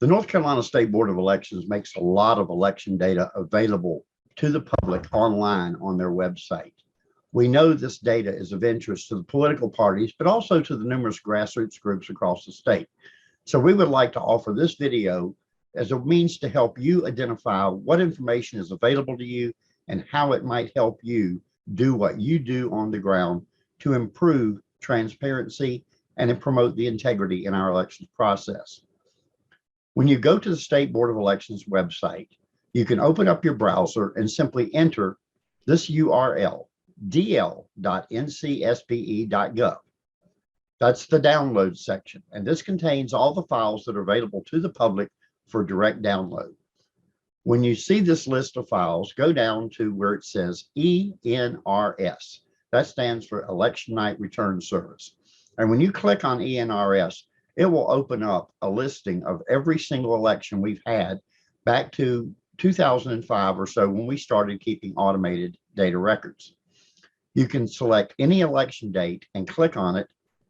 The North Carolina State Board of Elections makes a lot of election data available to the public online on their website. We know this data is of interest to the political parties, but also to the numerous grassroots groups across the state. So we would like to offer this video as a means to help you identify what information is available to you and how it might help you do what you do on the ground to improve transparency and promote the integrity in our elections process. When you go to the State Board of Elections website, you can open up your browser and simply enter this URL, dl.ncsbe.gov. That's the download section, and this contains all the files that are available to the public for direct download. When you see this list of files, go down to where it says ENRS. That stands for Election Night Return Service. And when you click on ENRS, it will open up a listing of every single election we've had back to 2005 or so when we started keeping automated data records. You can select any election date and click on it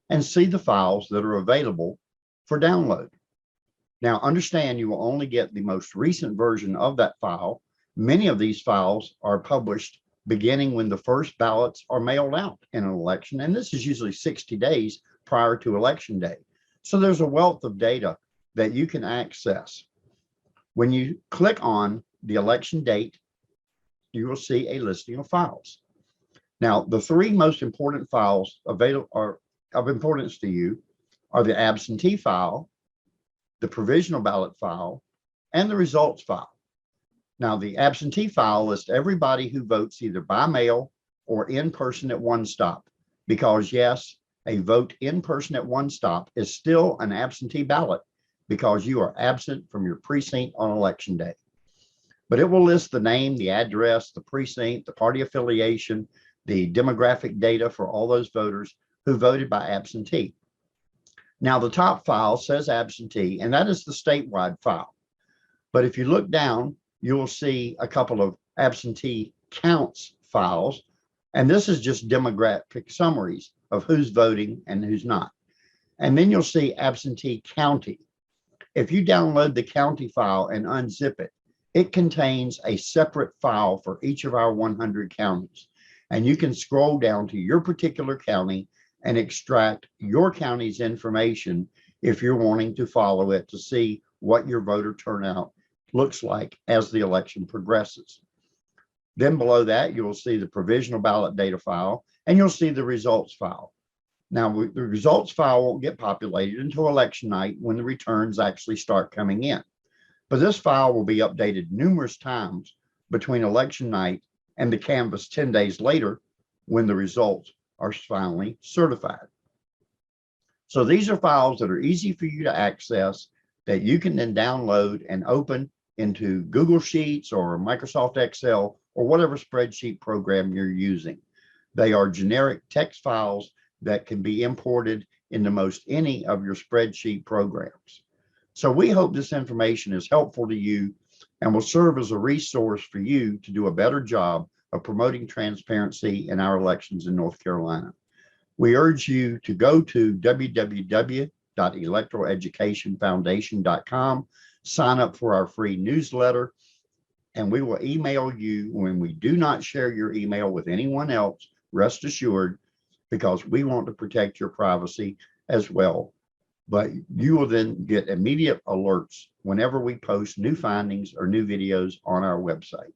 and see the files that are available for download. Now, understand you will only get the most recent version of that file. Many of these files are published beginning when the first ballots are mailed out in an election, and this is usually 60 days prior to election day. So there's a wealth of data that you can access. When you click on the election date, you will see a listing of files. Now, the three most important files available are of importance to you are the absentee file, the provisional ballot file, and the results file. Now, the absentee file lists everybody who votes either by mail or in person at one stop, because yes, a vote in person at one stop is still an absentee ballot because you are absent from your precinct on election day. But it will list the name, the address, the precinct, the party affiliation, the demographic data for all those voters who voted by absentee. Now, the top file says absentee, and that is the statewide file. But if you look down, you will see a couple of absentee counts files, and this is just demographic summaries of who's voting and who's not. And then you'll see absentee county. If you download the county file and unzip it, it contains a separate file for each of our 100 counties. And you can scroll down to your particular county and extract your county's information if you're wanting to follow it to see what your voter turnout looks like as the election progresses. Then below that, you'll see the provisional ballot data file, and you'll see the results file. Now, the results file won't get populated until election night when the returns actually start coming in. But this file will be updated numerous times between election night and the canvass 10 days later when the results are finally certified. So these are files that are easy for you to access that you can then download and open into Google Sheets or Microsoft Excel or whatever spreadsheet program you're using. They are generic text files that can be imported into most any of your spreadsheet programs. So we hope this information is helpful to you and will serve as a resource for you to do a better job of promoting transparency in our elections in North Carolina. We urge you to go to www.electoraleducationfoundation.com, sign up for our free newsletter, and we will email you when we do not share your email with anyone else, rest assured, because we want to protect your privacy as well. But you will then get immediate alerts whenever we post new findings or new videos on our website.